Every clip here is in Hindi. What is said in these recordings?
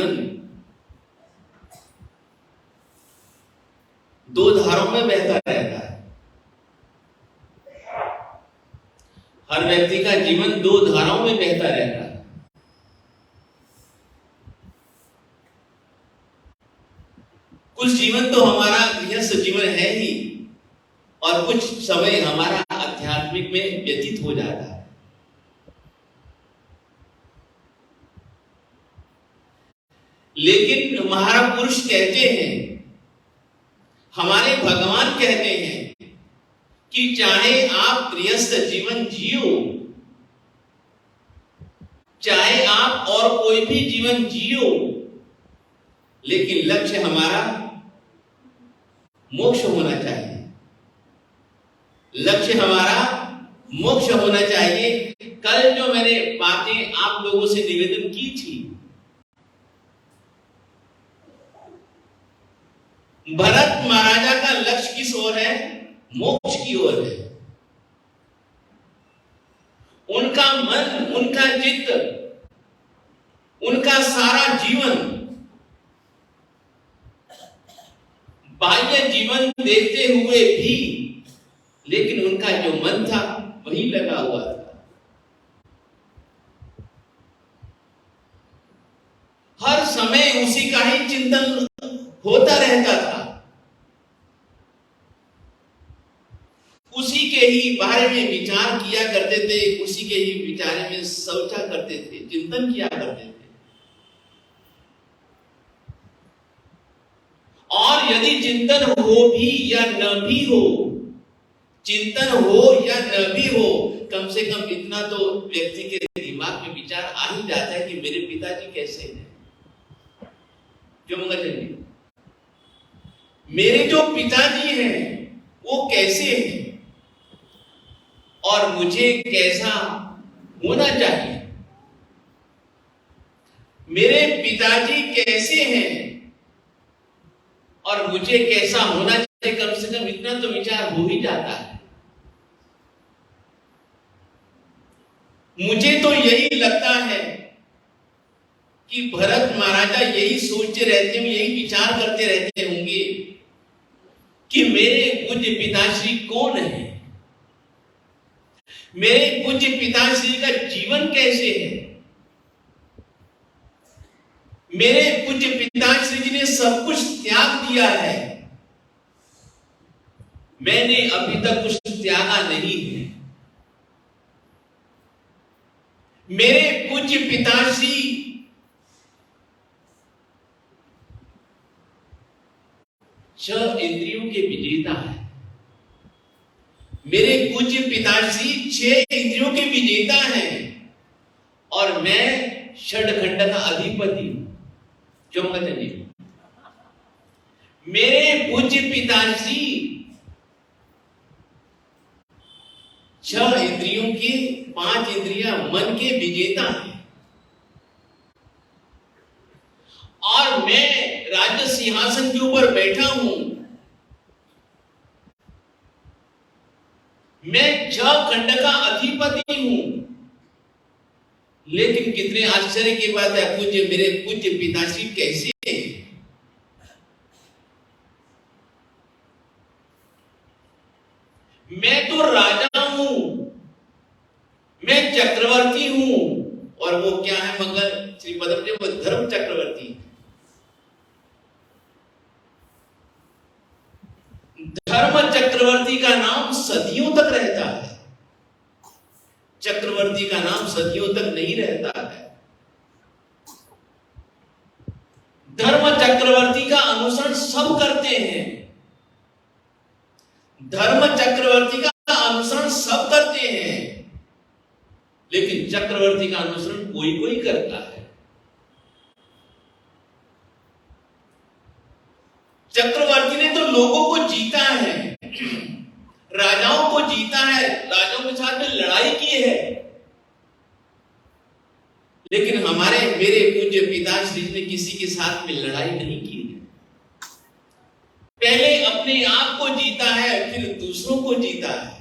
जीवन दो धारों में बहता रहता है। हर व्यक्ति का जीवन दो धाराओं में बहता रहता है। कुछ जीवन तो हमारा गृहस्थ जीवन है ही, और कुछ समय हमारा आध्यात्मिक में व्यतीत हो जाता है। लेकिन महापुरुष कहते हैं, हमारे भगवान कहते हैं कि चाहे आप गृहस्थ जीवन जियो, चाहे आप और कोई भी जीवन जियो, लेकिन लक्ष्य हमारा मोक्ष होना चाहिए। लक्ष्य हमारा मोक्ष होना चाहिए। कल जो मैंने बातें आप लोगों से निवेदन की थी, भरत महाराजा का लक्ष्य किस ओर है? मोक्ष की ओर है। उनका मन, उनका चित्त, उनका सारा जीवन बाह्य जीवन देखते हुए भी, लेकिन उनका जो मन था वही लगा हुआ था। हर समय उसी का ही चिंतन होता रहता था, उसी के ही बारे में विचार किया करते थे, उसी के ही विचार में सोचा करते थे, चिंतन किया करते थे। और यदि चिंतन हो भी या न भी हो, चिंतन हो या न भी हो, कम से कम इतना तो व्यक्ति के दिमाग में विचार आ ही जाता है कि मेरे पिताजी कैसे हैं, जो मंगल जी, मेरे जो पिताजी हैं वो कैसे हैं, और मुझे कैसा होना चाहिए। मेरे पिताजी कैसे हैं और मुझे कैसा होना चाहिए, कम से कम इतना तो विचार हो ही जाता है। मुझे तो यही लगता है कि भरत महाराजा यही सोचते रहते होंगे, यही विचार करते रहते होंगे कि मेरे पूज्य पिताश्री कौन है, मेरे पूज्य पिताश्री का जीवन कैसे है। मेरे पूज्य पिताश्री जी ने सब कुछ त्याग दिया है, मैंने अभी तक कुछ त्यागा नहीं है। मेरे पूज्य पिताश्री छह इंद्रियों के विजेता है। मेरे पूज्य पिताश्री छह इंद्रियों के विजेता हैं, और मैं षडखंड का अधिपति हूं। जो कहते हैं, मेरे पूज्य पिताश्री छह इंद्रियों के, पांच इंद्रियां मन के विजेता हैं, और मैं राज्य सिंहासन के ऊपर बैठा हूं। मैं छह खंड का अधिपति हूं। लेकिन कितने आश्चर्य की बात है, पूज्य मेरे पूज्य पिताश्री कैसे हैं? मैं तो राजा हूं, मैं चक्रवर्ती हूं, और वो क्या है मगर श्री पदम जी, वो धर्म चक्रवर्ती। धर्म चक्रवर्ती का नाम सदियों तक रहता है, चक्रवर्ती का नाम सदियों तक नहीं रहता है। धर्म चक्रवर्ती का अनुसरण सब करते हैं, धर्म चक्रवर्ती का अनुसरण सब करते हैं, लेकिन चक्रवर्ती का अनुसरण कोई कोई करता है। चक्रवर्ती ने तो लोगों को जीता है, राजाओं को जीता है, राजाओं के साथ में लड़ाई की है, लेकिन हमारे मेरे पूज्य पिताश्री ने किसी के साथ में लड़ाई नहीं की है। पहले अपने आप को जीता है, फिर दूसरों को जीता है।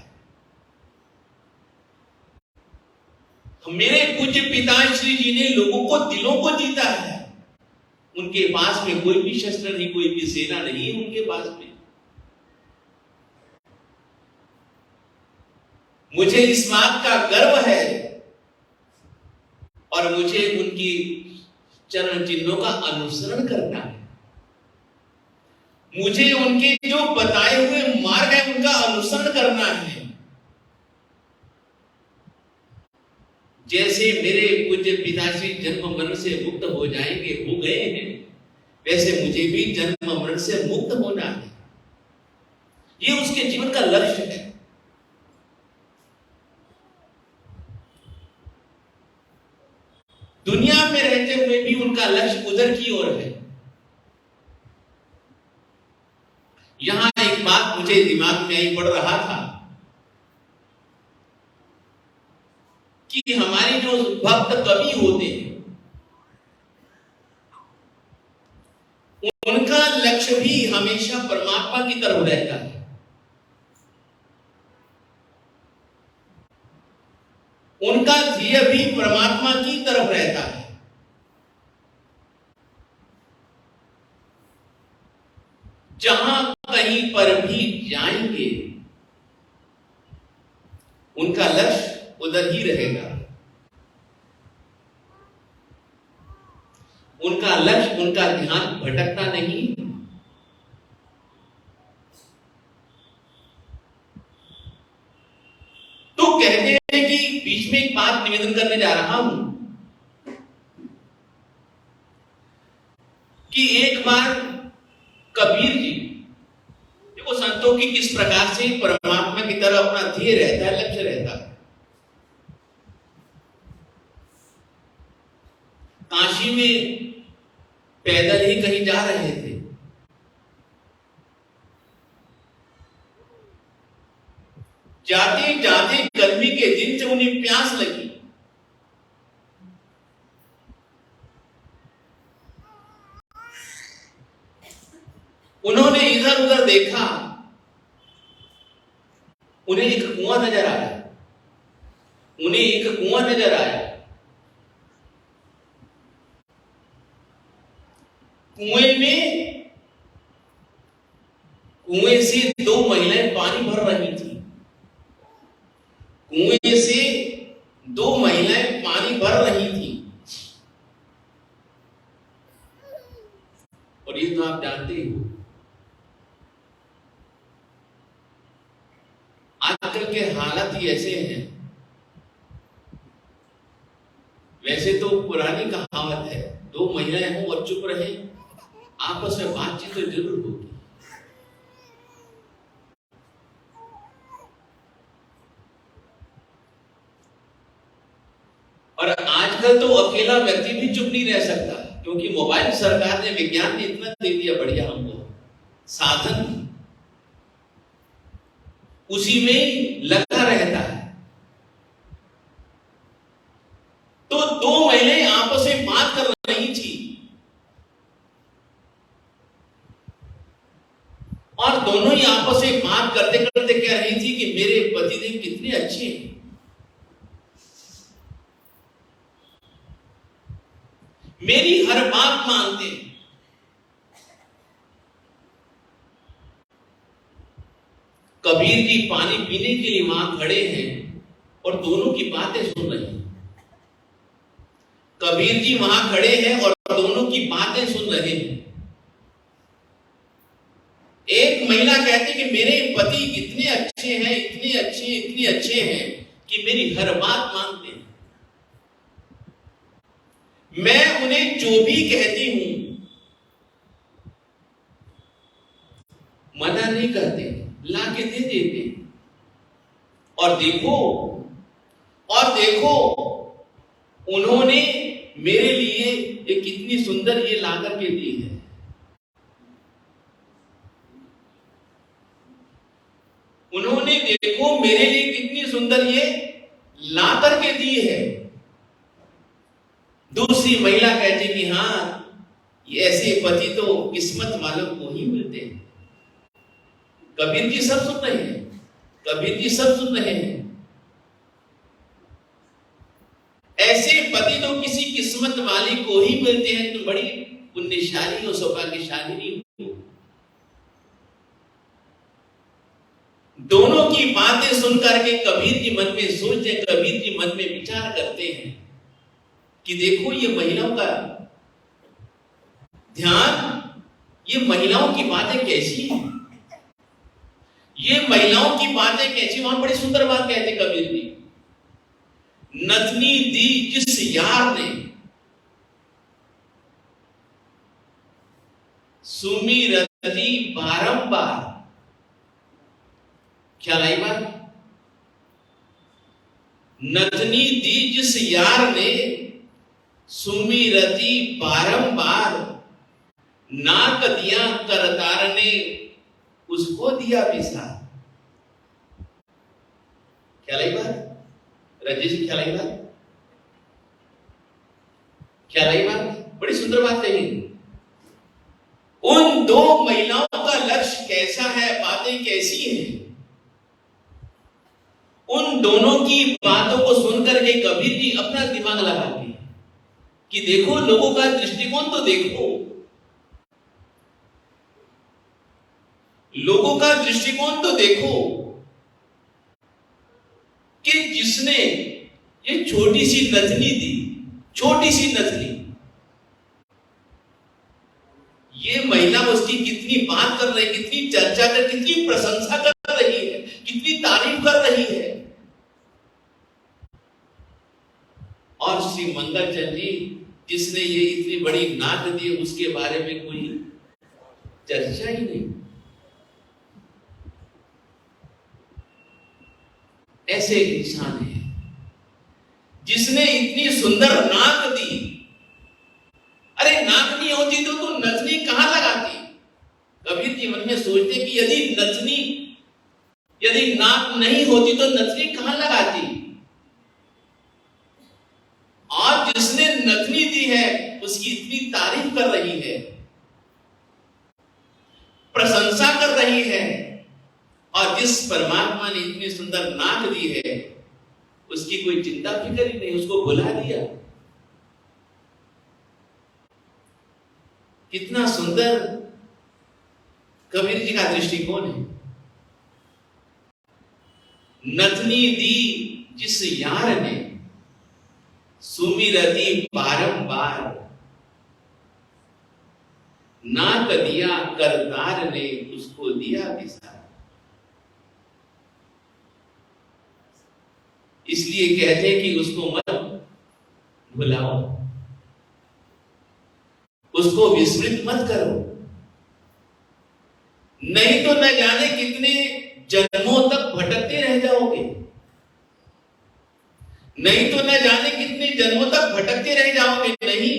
मेरे पूज्य पिताश्री जी ने लोगों को, दिलों को जीता है, उनके पास में कोई भी शस्त्र नहीं, कोई भी सेना नहीं है उनके पास में। मुझे इस बात का गर्व है और मुझे उनकी चरण चिन्हों का अनुसरण करना है। मुझे उनके जो बताए हुए मार्ग है उनका अनुसरण करना है। जैसे मेरे पूज्य पिताश्री जन्म मरण से मुक्त हो जाएंगे, हो गए हैं, वैसे मुझे भी जन्म मरण से मुक्त होना है। ये उसके जीवन का लक्ष्य है। दुनिया में रहते हुए भी उनका लक्ष्य उधर की ओर है। यहां एक बात मुझे दिमाग में आई, पड़ रहा था कि हमारे जो भक्त कवि होते हैं उनका लक्ष्य भी हमेशा परमात्मा की तरफ रहता है। उनका ध्येय भी परमात्मा की तरफ रहता है। जहां कहीं पर भी जाएंगे उनका लक्ष्य उधर ही रहेगा। उनका लक्ष्य, उनका ध्यान भटकता नहीं। तो कहते हैं कि बीच में एक बात निवेदन करने जा रहा हूं कि एक बार कबीर जी, देखो संतों की किस प्रकार से परमात्मा की तरफ अपना ध्येय रहता है, लक्ष्य रहता है। काशी में पैदल ही कहीं जा रहे थे, जाते जाते गर्मी के दिन से उन्हें प्यास लगी। उन्होंने इधर उधर देखा, उन्हें एक कुआं नजर आया। उन्हें एक कुआं नजर आया। कुएं से दो महिलाएं पानी भर रही थी। कुएं से दो महिलाएं पानी भर रही थी। और ये तो आप जानते हो, आजकल के हालात ही ऐसे हैं। वैसे तो पुरानी कहावत है, दो महिलाएं हों और चुप रहे, आपस में बातचीत तो जरूर होगी। और आजकल तो अकेला व्यक्ति भी चुप नहीं रह सकता, क्योंकि मोबाइल सरकार ने, विज्ञान ने इतना दे दिया बढ़िया हमको साधन, उसी में लगा रहता है। तो दो महिलाएं आपस में बात कर रही थी और दोनों ही आपस में बात करते करते कह रही थी कि मेरे पतिदेव कितने अच्छे हैं, मेरी हर बात मानते हैं। कबीर जी पानी पीने के लिए वहां खड़े हैं और दोनों की बातें सुन रहे हैं। कबीर जी वहां खड़े हैं और दोनों की बातें सुन रहे हैं। एक महिला कहती कि मेरे पति इतने अच्छे हैं, इतने अच्छे, इतने अच्छे हैं कि मेरी हर बात मानते हैं। मैं उन्हें जो भी कहती हूं मना नहीं करते, लाके दे देते। और देखो उन्होंने मेरे लिए एक कितनी सुंदर ये ला करके दी है। उन्होंने देखो मेरे लिए कितनी सुंदर ये ला करके दी है। दूसरी महिला कहती कि हाँ, ये ऐसे पति तो किस्मत वालों को ही मिलते हैं। कबीर जी सब सुन रहे हैं, कबीर जी सब सुन रहे हैं। ऐसे पति तो किसी किस्मत वाली को ही मिलते हैं। तो बड़ी पुण्यशाली हो, सौभाग्यशाली हो। दोनों की बातें सुनकर के कबीर जी मन में सोचते, कबीर जी मन में विचार करते हैं कि देखो ये महिलाओं का ध्यान, ये महिलाओं की बातें कैसी हैं, ये महिलाओं की बातें कैसी। वहां बड़ी सुंदर बात कहते कबीर जी, नथनी दी जिस यार ने, सुमिरती बारंबार। क्या लाई बात? नथनी दी जिस यार ने, सुमिरती बारंबार। नाक दिया करतार ने, उसको दिया विसार। क्या लाई बात? रजनी जी, क्या लाई बात? क्या लाई बात? बड़ी सुंदर बात कही। उन दो महिलाओं का लक्ष्य कैसा है, बातें कैसी हैं, उन दोनों की बातों को सुनकर के कबीर जी अपना दिमाग लगाते हैं कि देखो, लोगों का दृष्टिकोण तो देखो, लोगों का दृष्टिकोण तो देखो कि जिसने ये छोटी सी नथनी दी, छोटी सी नथनी, ये महिला उसकी कितनी बात कर रही, कितनी चर्चा कर, कितनी प्रशंसा कर रही है, कितनी तारीफ कर रही है। और श्री मंगलचंद जी जिसने ये इतनी बड़ी नाक दी, उसके बारे में कोई चर्चा ही नहीं। ऐसे इंसान है जिसने इतनी सुंदर नाक दी। अरे नाक नहीं होती तो नथनी कहां लगाती? कबीर जी मन में सोचते कि यदि नाक नहीं होती तो नथनी कहां लगाती। और जिसने नथनी दी है उसकी इतनी तारीफ कर रही है, प्रशंसा कर रही है, और जिस परमात्मा ने इतनी सुंदर नाक दी है उसकी कोई चिंता फिक्र ही नहीं, उसको भुला दिया। कितना सुंदर कबीर जी का दृष्टिकोण है। नथनी दी जिस यार ने, सुमिरती बारंबार। नाक दिया करतार ने, उसको दिया विसार। इसलिए कहते हैं कि उसको मत भुलाओ, उसको विस्मृत मत करो, नहीं तो न जाने कितने जन्मों तक भटकते रह जाओगे, नहीं तो न जाने कितने जन्मों तक भटकते रह जाओगे। नहीं,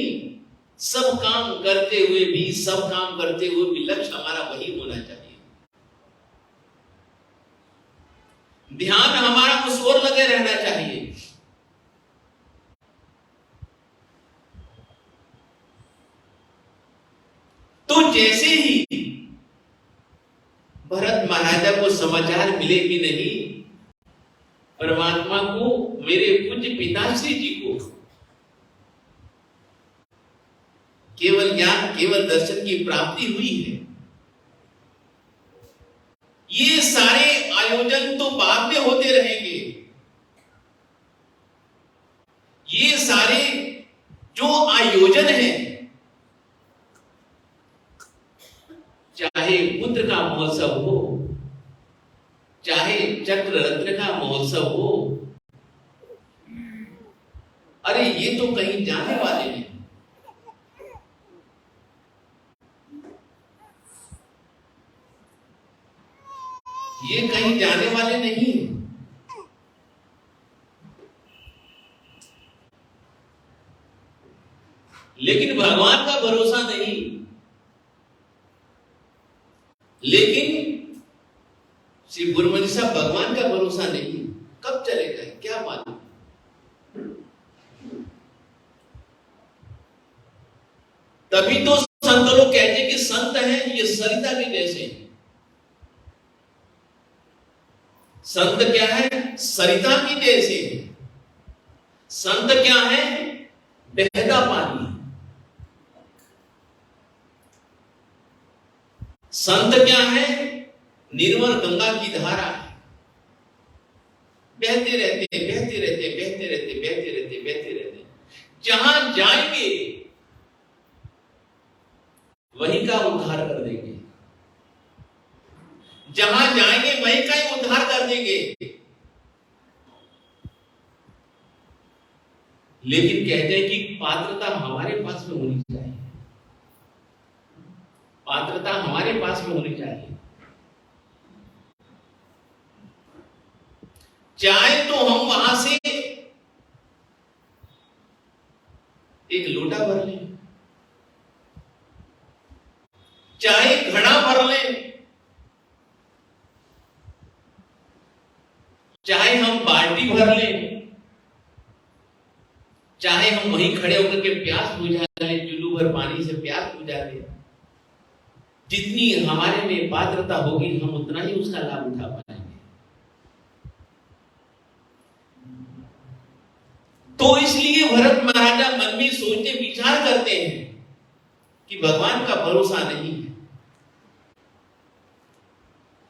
सब काम करते हुए भी लक्ष्य हमारा वही होना चाहिए, ध्यान हमारा उस ओर लगे रहना चाहिए। तो जैसे ही भरत महाराजा को समाचार मिले कि नहीं, परमात्मा को, मेरे पूज्य पिताश्री जी को केवल ज्ञान, केवल दर्शन की प्राप्ति हुई है, ये सारे आयोजन तो बाद में होते रहेंगे। ये सारे जो आयोजन हैं, चाहे पुत्र का महोत्सव हो, चाहे चक्र रत्न का महोत्सव हो, अरे ये तो कहीं जाने वाले नहीं। ये कहीं जाने वाले नहीं है। लेकिन भगवान का भरोसा नहीं, लेकिन श्री गुरुमति साहब भगवान का भरोसा नहीं, कब चलेगा क्या मालूम। तभी तो संत लोग कहते कि संत हैं ये सरिता के जैसे हैं। संत क्या है? सरिता की जैसे है। संत क्या है? बहता पानी। संत क्या है? निर्मल गंगा की धारा है, बहते रहते बहते रहते बहते रहते बहते रहते बहते रहते, जहां जाएंगे वहीं का उद्धार कर देंगे, जहां जाएंगे वहीं का ही उद्धार कर देंगे। लेकिन कहते हैं कि पात्रता हमारे पास में होनी चाहिए, पात्रता हमारे पास में होनी चाहिए। चाहे तो हम वहां से एक लोटा भर लें, चाहे घड़ा भर लें, चाहे हम बाल्टी भर लें, चाहे हम वहीं खड़े होकर के प्यास बुझा लें, चुल्लू भर पानी से प्यास बुझा लें, जितनी हमारे में पात्रता होगी हम उतना ही उसका लाभ उठा पाएंगे। तो इसलिए भरत महाराजा मन में सोचते विचार करते हैं कि भगवान का भरोसा नहीं है,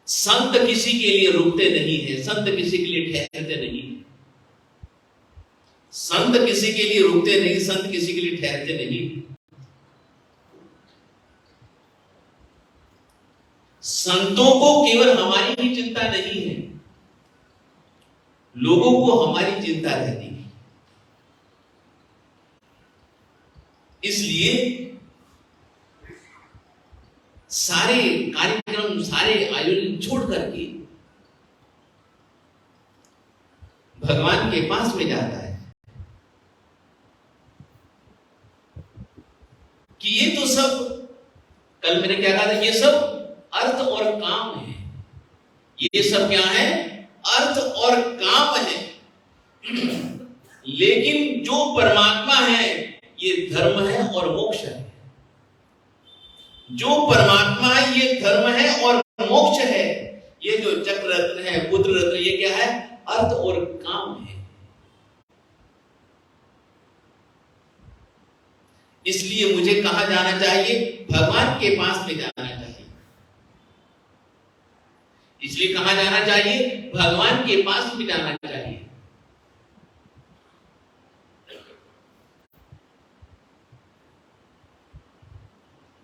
संत किसी के लिए रुकते नहीं है, संत किसी के लिए ठहरते नहीं है, संत किसी के लिए रुकते नहीं, संत किसी के लिए ठहरते नहीं। संतों को केवल हमारी ही चिंता नहीं है, लोगों को हमारी चिंता रहती है। इसलिए सारे कार्यक्रम, सारे आयोजन छोड़ करके भगवान के पास में जाता है कि ये तो सब, कल मैंने क्या कहा था, ये सब अर्थ और काम है, ये सब क्या है? अर्थ और काम है। लेकिन जो परमात्मा है ये धर्म है और मोक्ष है, जो परमात्मा है ये धर्म है और मोक्ष है। ये जो चक्र रत्न है, पुत्र रत्न, ये क्या है? अर्थ और काम है। इसलिए मुझे कहा जाना चाहिए? भगवान के पास में जाना चाहिए। इसलिए कहा जाना चाहिए? भगवान के पास में जाना चाहिए।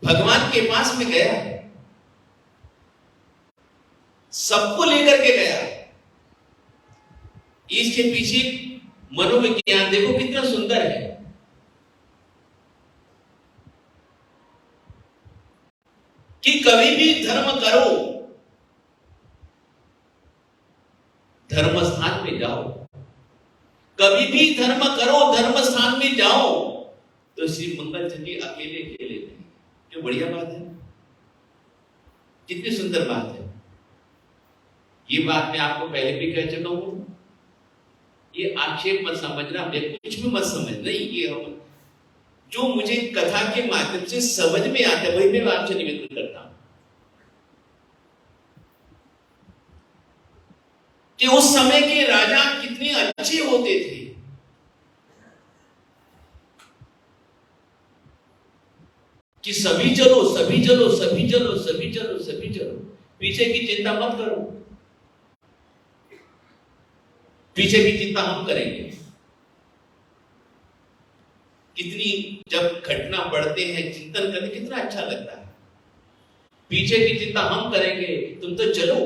भगवान के पास में गया, सबको लेकर के गया। इसके पीछे मनोविज्ञान देखो कितना सुंदर है कि कभी भी धर्म करो, धर्म स्थान में जाओ, कभी भी धर्म करो, धर्म स्थान में जाओ, तो श्री मंगल चंडी अकेले अकेले नहीं। जो बढ़िया बात है, कितनी सुंदर बात है। ये बात मैं आपको पहले भी कह चुका हूं, ये आक्षेप मत समझना, मैं कुछ भी मत समझना, ये हम जो मुझे कथा के माध्यम से समझ में आता है वही मैं आपसे निवेदन करता हूं कि उस समय के राजा कितने अच्छे होते थे। कि सभी चलो, सभी चलो, सभी चलो, सभी चलो, सभी चलो, पीछे की चिंता मत करो, पीछे की चिंता हम करेंगे। कितनी जब घटना पढ़ते हैं, चिंतन करते, कितना अच्छा लगता है। पीछे की चिंता हम करेंगे, तुम तो चलो।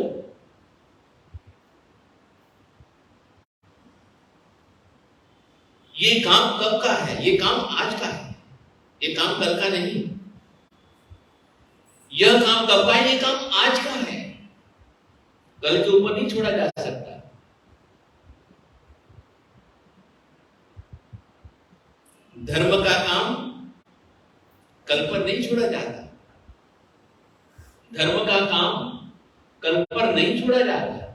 ये काम कब का है? ये काम आज का है, ये काम कल का नहीं। यह काम कब का है? ये काम आज का है, कल के ऊपर नहीं छोड़ा जा सकता। धर्म का काम कल पर नहीं छोड़ा जाता, धर्म का काम कल पर नहीं छोड़ा जाता।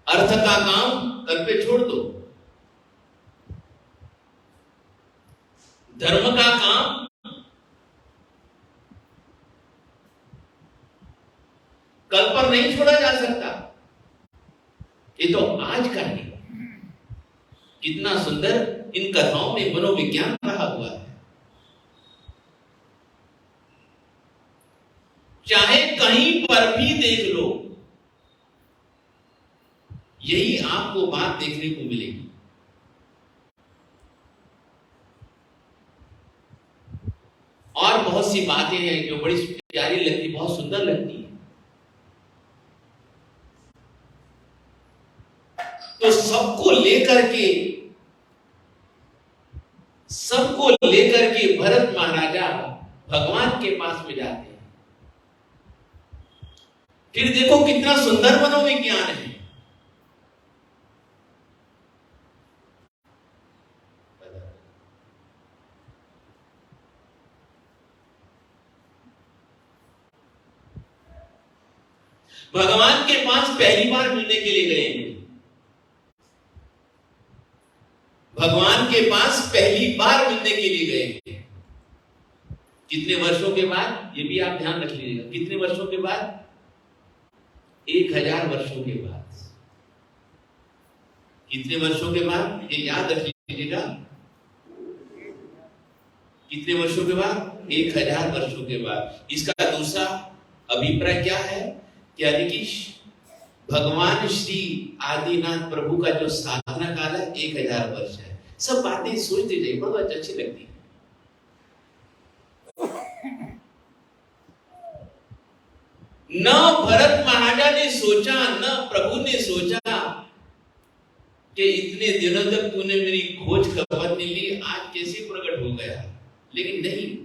अर्थ का काम कल पे छोड़ दो, धर्म का काम कल पर नहीं छोड़ा जा सकता। ये तो आज का है। कितना सुंदर इन कथाओं में मनोविज्ञान रहा हुआ है। चाहे कहीं पर भी देख लो, यही आपको बात देखने को मिलेगी। और बहुत सी बातें हैं जो बड़ी प्यारी लगती, बहुत सुंदर लगती है। तो सबको लेकर के भरत महाराजा भगवान के पास में जाते हैं। फिर देखो कितना सुंदर मनोविज्ञान है। भगवान के पास पहली बार मिलने के लिए गए। भगवान के पास पहली बार मिलने के लिए गए। कितने वर्षों के बाद, ये भी आप ध्यान रख लीजिएगा, कितने वर्षों के बाद? 1000 वर्षों के बाद। कितने वर्षों के बाद, ये याद रख लीजिएगा, कितने वर्षों के बाद? 1000 वर्षों के बाद। इसका दूसरा अभिप्राय क्या है? क्या कि भगवान श्री आदिनाथ प्रभु का जो साधना काल है 1000 वर्ष है। सब बातें सोचते जाइए, बहुत अच्छी लगती है। न भरत महाराजा ने सोचा, न प्रभु ने सोचा कि इतने दिनों तक तूने मेरी खोज खबर नहीं ली, आज कैसे प्रकट हो गया। लेकिन नहीं,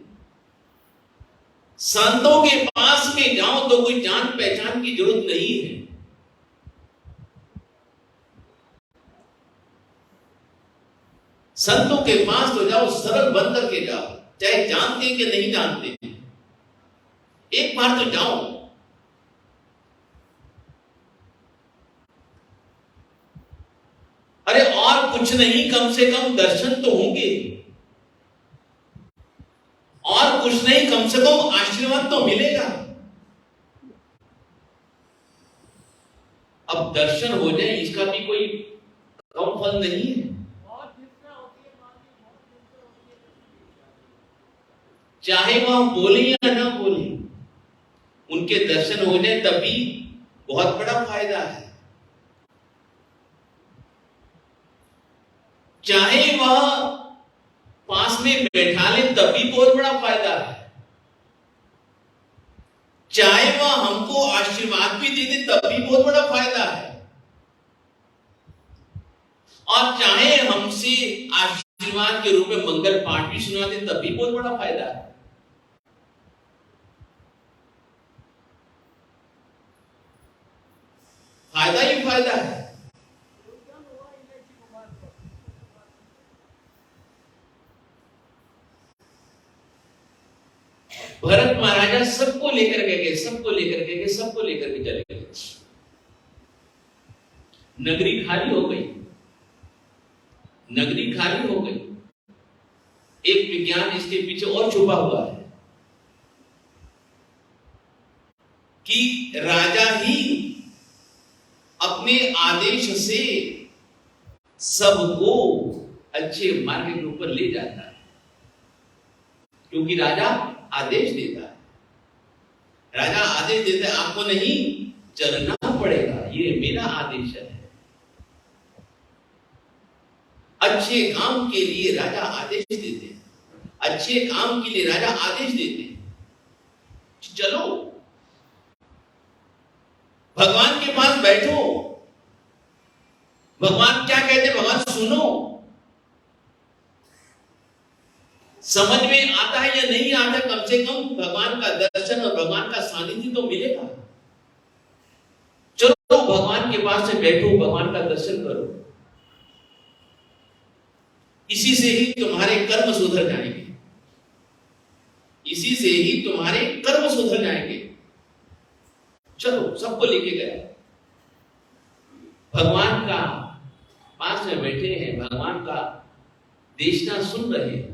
संतों के पास में जाओ तो कोई जान पहचान की जरूरत नहीं है। संतों के पास तो जाओ, सरल बन करके जाओ, चाहे जानते हैं कि नहीं जानते, एक बार तो जाओ। अरे और कुछ नहीं, कम से कम दर्शन तो होंगे, और कुछ नहीं, कम से कम आशीर्वाद तो मिलेगा। अब दर्शन हो जाए इसका भी कोई कम फल नहीं है। चाहे वह बोले या ना बोले, उनके दर्शन हो जाए तभी बहुत बड़ा फायदा है। चाहे वह पास में बैठा ले तभी बहुत बड़ा फायदा है। चाहे वह हमको आशीर्वाद भी दे दे तभी बहुत बड़ा फायदा है। और चाहे हमसे आशीर्वाद के रूप में मंगल पाठ भी सुना दे तभी बहुत बड़ा फायदा है। फायदा ही फायदा है। भरत महाराजा सबको लेकर के गए, सबको लेकर के गए, सबको लेकर के चले गए। नगरी खाली हो गई, नगरी खाली हो गई। एक विज्ञान इसके पीछे और छुपा हुआ है कि राजा ही अपने आदेश से सबको अच्छे मार्ग के ऊपर ले जाता है, क्योंकि राजा आदेश देता है। राजा आदेश देता है, आपको नहीं चलना पड़ेगा, ये मेरा आदेश है। अच्छे काम के लिए राजा आदेश देते हैं, अच्छे काम के लिए राजा आदेश देते हैं, चलो भगवान के पास बैठो। भगवान क्या कहते हैं, भगवान सुनो। समझ में आता है या नहीं आता, कम से कम भगवान का दर्शन और भगवान का सानिध्य तो मिलेगा। चलो भगवान के पास से बैठो, भगवान का दर्शन करो। इसी से ही तुम्हारे कर्म सुधर जाएंगे, इसी से ही तुम्हारे कर्म सुधर जाएंगे। चलो, सबको लेके गया, भगवान का पास में बैठे हैं, भगवान का देशना सुन रहे हैं।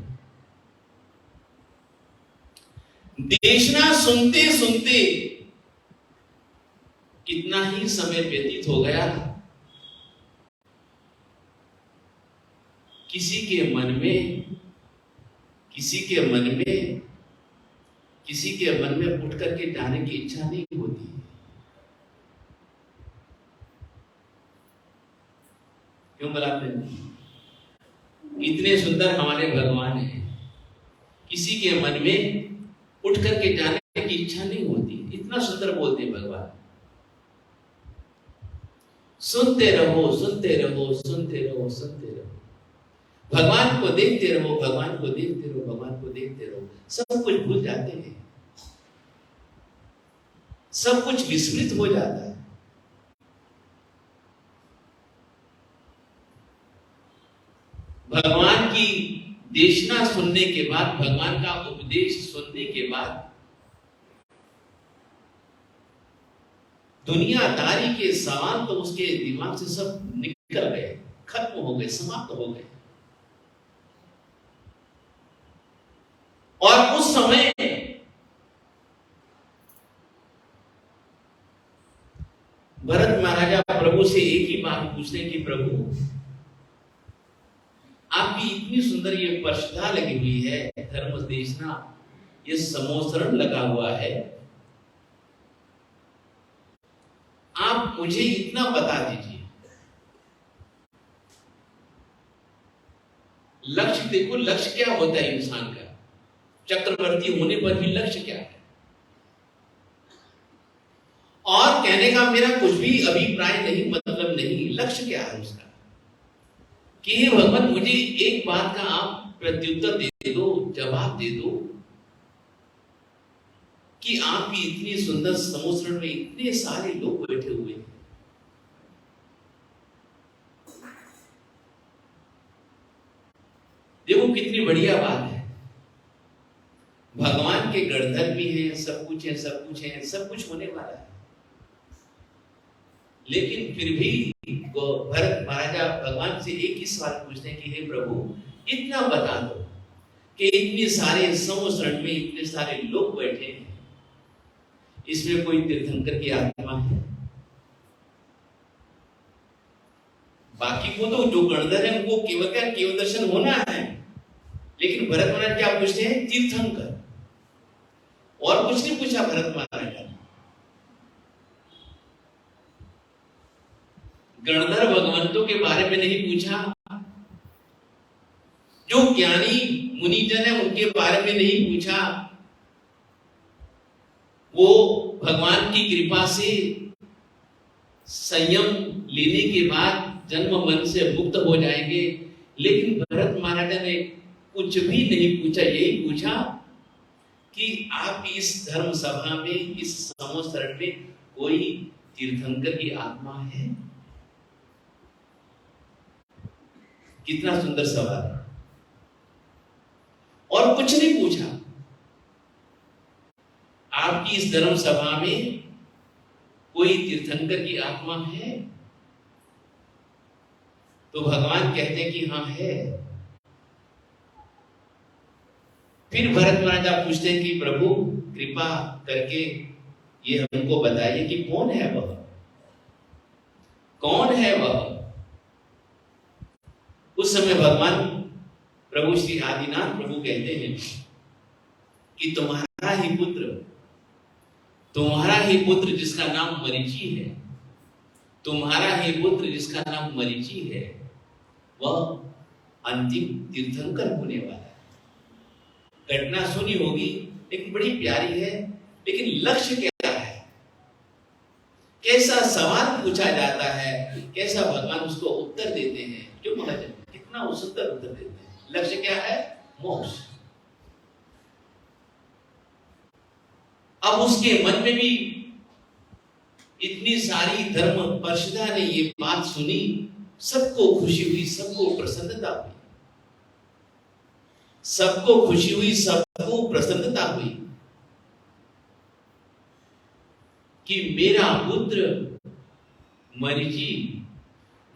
देशना सुनते सुनते कितना ही समय व्यतीत हो गया, किसी के मन में किसी के मन में उठ करके जाने की इच्छा नहीं होती। क्यों बोला आपने? इतने सुंदर हमारे भगवान हैं, किसी के मन में उठ करके जाने की इच्छा नहीं होती। इतना सुंदर बोलते हैं भगवान। सुनते रहो, सुनते रहो, सुनते रहो, सुनते रहो, भगवान को देखते रहो, भगवान को देखते रहो, भगवान को देखते रहो। सब कुछ भूल जाते हैं, सब कुछ विस्मृत हो जाता है। भगवान की देशना सुनने के बाद, भगवान का उपदेश सुनने के बाद दुनियादारी के सवाल तो उसके दिमाग से सब निकल गए, खत्म हो गए, समाप्त हो गए। और उस समय भरत महाराजा प्रभु से एक ही बात पूछते कि प्रभु, आपकी इतनी सुंदर ये पर्शदा लगी हुई है, धर्म देशना, ये समोसरण लगा हुआ है, आप मुझे इतना बता दीजिए। लक्ष्य देखो, लक्ष्य क्या होता है इंसान का? चक्रवर्ती होने पर भी लक्ष्य क्या है? और कहने का मेरा कुछ भी अभिप्राय नहीं, मतलब नहीं, लक्ष्य क्या है उसका? कि हे भगवान, मुझे एक बात का आप प्रत्युत्तर दे दो, जवाब दे दो कि आपकी इतनी सुंदर समोसरण में इतने सारे लोग बैठे हुए हैं, देखो कितनी बढ़िया बात है। भगवान के गणधर भी हैं, सब कुछ है, सब कुछ है, सब कुछ होने वाला है, लेकिन फिर भी भरत महाराजा भगवान से एक ही सवाल पूछते हैं कि हे प्रभु, इतना बता दो कि इतने सारे समोसरण में इतने सारे लोग बैठे हैं, इसमें कोई तीर्थंकर की आत्मा है? बाकी को तो जो गणधर है उनको केवल क्या, केवल दर्शन होना है, लेकिन भरत महाराज क्या पूछते हैं? तीर्थंकर। और कुछ नहीं पूछा भरत महाराज ने। गणधर भगवंतों के बारे में नहीं पूछा, जो ज्ञानी मुनिजन है उनके बारे में नहीं पूछा। वो भगवान की कृपा से संयम लेने के बाद जन्म मन से मुक्त हो जाएंगे, लेकिन भरत महाराजा ने कुछ भी नहीं पूछा। यही पूछा कि आप इस धर्म सभा में, इस समोसरण में कोई तीर्थंकर की आत्मा है? कितना सुंदर सवाल। और कुछ नहीं पूछा, आपकी इस धर्म सभा में कोई तीर्थंकर की आत्मा है? तो भगवान कहते हैं कि हाँ है। फिर भरत महाराजा पूछते हैं कि प्रभु कृपा करके ये हमको बताइए कि कौन है वह, कौन है वह? उस समय भगवान प्रभु श्री आदिनाथ प्रभु कहते हैं कि तुम्हारा ही पुत्र जिसका नाम मरीचि है, तुम्हारा ही पुत्र जिसका नाम मरीचि है, वह अंतिम तीर्थंकर होने वाला है। घटना सुनी होगी, लेकिन बड़ी प्यारी है। लेकिन लक्ष्य क्या है? कैसा सवाल पूछा जाता है, कैसा भगवान उसको उत्तर देते हैं। जो महाराज कितना सुंदर उत्तर देते हैं। लक्ष्य क्या है? मोक्ष। अब उसके मन में भी इतनी सारी धर्म परिषदा ने ये बात सुनी, सबको खुशी हुई, सबको प्रसन्नता हुई, सबको खुशी हुई, सबको प्रसन्नता हुई कि मेरा पुत्र मरीचि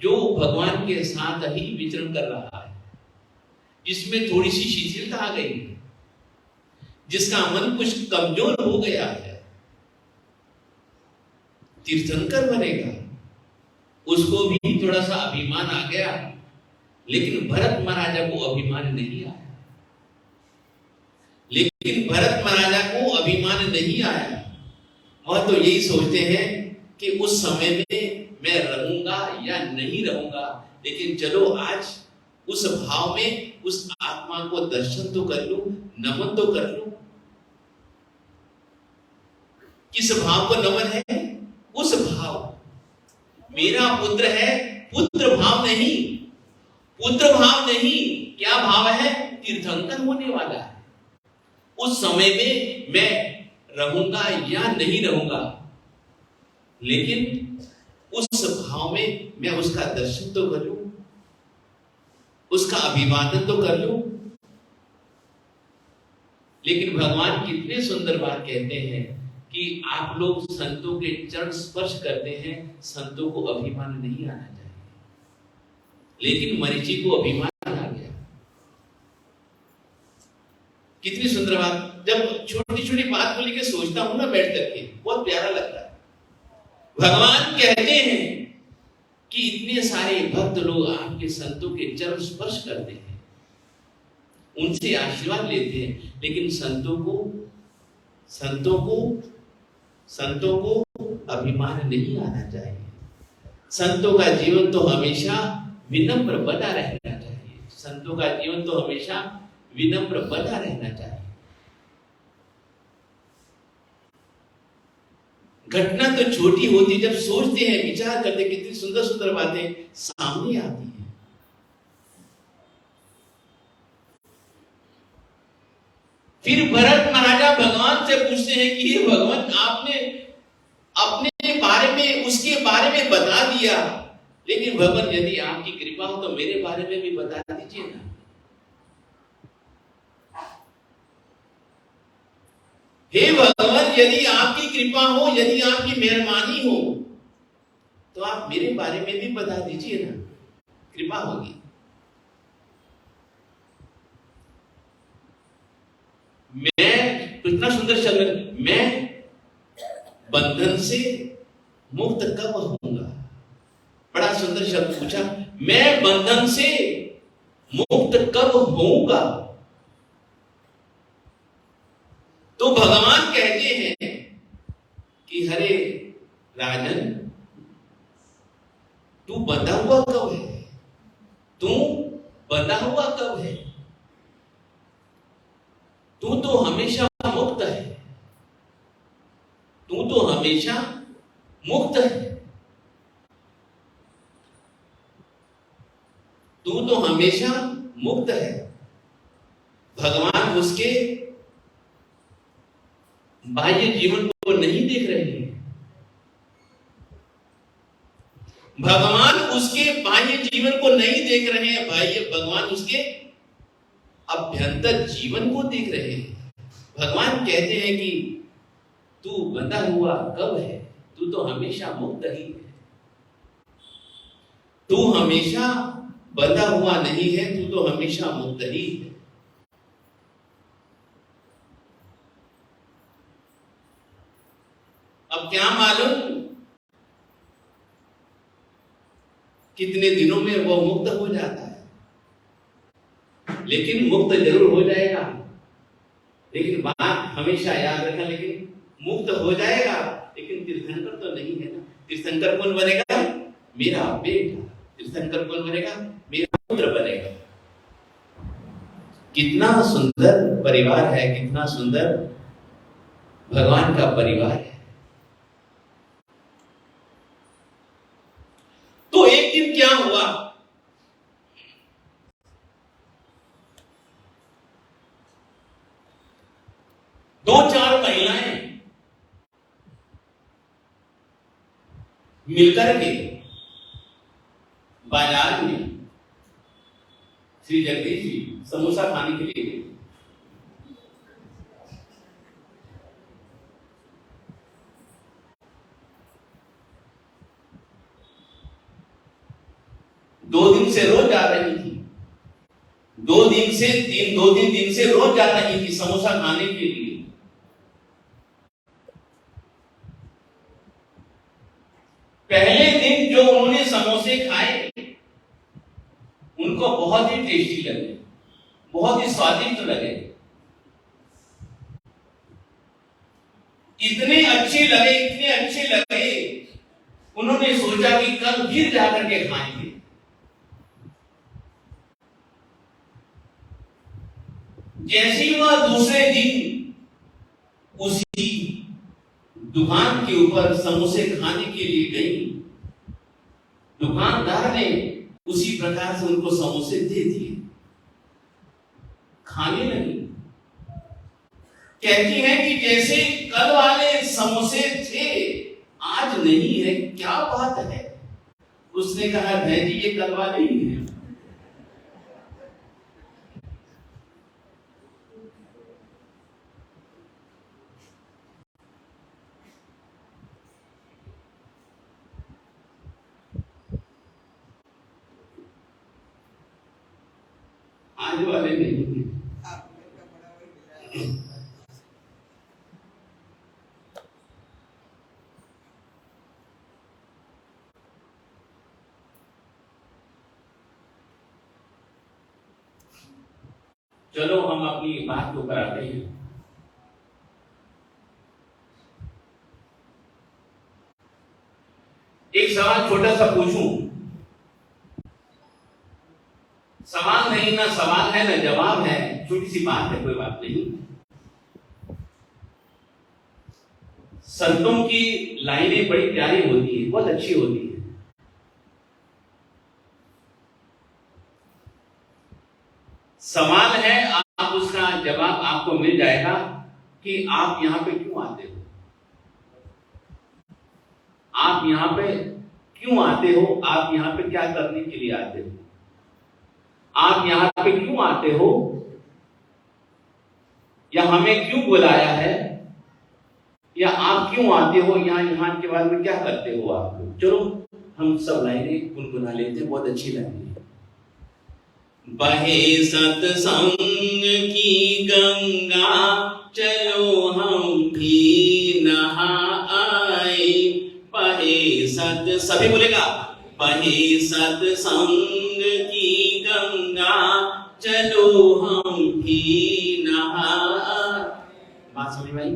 जो भगवान के साथ ही विचरण कर रहा है, जिसमें थोड़ी सी शिथिलता आ गई है, जिसका मन कुछ कमजोर हो गया है, तीर्थंकर बनेगा। उसको भी थोड़ा सा अभिमान आ गया, लेकिन भरत महाराजा को अभिमान नहीं आया। लेकिन भरत महाराजा को अभिमान नहीं आया। वह तो यही सोचते हैं कि उस समय में मैं रहूंगा या नहीं रहूंगा, लेकिन चलो आज उस भाव में उस आत्मा को दर्शन तो कर लूं, नमन तो कर लूं। किस भाव को नमन है? उस भाव, मेरा पुत्र है, पुत्र भाव नहीं, पुत्र भाव नहीं, क्या भाव है? तीर्थंकर होने वाला है। उस समय में मैं रहूंगा या नहीं रहूंगा, लेकिन उस भाव में मैं उसका दर्शन तो कर लूं, उसका अभिवादन तो कर लूं। लेकिन भगवान कितने सुंदर बात कहते हैं कि आप लोग संतों के चरण स्पर्श करते हैं, संतों को अभिमान नहीं आना चाहिए। लेकिन मरीचि को अभिमान आ गया। कितनी सुंदर बात। जब छोटी छोटी बात को लेकर सोचता हूं ना बैठ करके, बहुत प्यारा लगता है। भगवान कहते हैं कि इतने सारे भक्त लोग आपके संतों के चरण स्पर्श करते हैं, उनसे आशीर्वाद लेते हैं, लेकिन संतों को अभिमान नहीं आना चाहिए। संतों का जीवन तो हमेशा विनम्र बना रहना चाहिए। संतों का जीवन तो हमेशा विनम्र बना रहना चाहिए। घटना तो छोटी होती, जब सोचते हैं, विचार करते, कितनी सुंदर सुंदर बातें सामने आती हैं। फिर भरत महाराजा भगवान से पूछते हैं कि हे भगवान, आपने अपने बारे में, उसके बारे में बता दिया, लेकिन भगवान यदि आपकी कृपा हो तो मेरे बारे में भी बता दीजिए ना। हे भगवान, यदि आपकी कृपा हो, यदि आपकी मेहरबानी हो, तो आप मेरे बारे में भी बता दीजिए ना, कृपा होगी। मैं कितना सुंदर शब्द, मैं बंधन से मुक्त कब होऊंगा। बड़ा सुंदर शब्द पूछा, मैं बंधन से मुक्त कब होऊंगा। तो भगवान कहते हैं कि हरे राजन, तू बंधा हुआ कब है? तू बंधा हुआ कब है? तू तो हमेशा मुक्त है। तू तो हमेशा मुक्त है। तू तो हमेशा मुक्त है। भगवान उसके बाह्य जीवन को नहीं देख रहे हैं। भगवान उसके बाह्य जीवन को नहीं देख रहे हैं, भगवान उसके अभ्यंतर जीवन को देख रहे हैं। भगवान कहते हैं कि तू बंधा हुआ कब है? तू तो हमेशा मुक्त ही है। तू हमेशा बंधा हुआ नहीं है, तू तो हमेशा मुक्त ही है। अब क्या मालूम कितने दिनों में वो मुक्त हो जाता है, लेकिन मुक्त जरूर हो जाएगा। लेकिन बात हमेशा याद रखना, लेकिन मुक्त हो जाएगा, लेकिन तीर्थंकर तो नहीं है ना। तीर्थंकर कौन बनेगा? मेरा बेटा। तीर्थंकर कौन बनेगा? मेरा पुत्र बनेगा। कितना सुंदर परिवार है, कितना सुंदर भगवान का परिवार है। तो एक दिन क्या हुआ, दो चार महिलाएं मिलकर के बाजार में श्री जगदीश जी समोसा खाने के लिए गए। दो दिन से रोज जा रही थी, दो तीन दिन से रोज जा रही थी समोसा खाने के लिए। पहले दिन जो उन्होंने समोसे खाए उनको बहुत ही टेस्टी लगे, बहुत ही स्वादिष्ट लगे। इतने अच्छे लगे, इतने अच्छे लगे, उन्होंने सोचा कि कल फिर जाकर के खाएंगे। जैसे ही वह दूसरे दिन उसी दुकान के ऊपर समोसे खाने के लिए गई, दुकानदार ने उसी प्रकार से उनको समोसे दे दिए, खाने लगी। कहती है कि जैसे कल वाले समोसे थे आज नहीं है, क्या बात है? उसने कहा बहन जी ये कल वाले ही हैं। आज वाले नहीं है। चलो हम अपनी बात के ऊपर आते हैं। एक सवाल छोटा सा पूछूं, सवाल नहीं ना सवाल है ना जवाब है, छोटी सी बात है, कोई बात नहीं। संतों की लाइनें बड़ी प्यारी होती है, बहुत अच्छी होती है। सवाल है, आप उसका जवाब आपको मिल जाएगा कि आप यहां पे क्यों आते हो, आप यहां पे क्यों आते हो, आप यहां पे क्या करने के लिए आते हो, आप यहां पे क्यों आते हो, या हमें क्यों बुलाया है, या आप क्यों आते हो, यहाँ के बारे में क्या करते हो आप लोग। चलो हम सब लाइनें गुनगुना लेते हैं, बहुत अच्छी लाइनें। बहे सत्संग की गंगा चलो हम भी नहा आए, बहे सत, सभी बोलेगा, बहे सत्संग की गंगा चलो हम भी नहा। बात समझ में आई?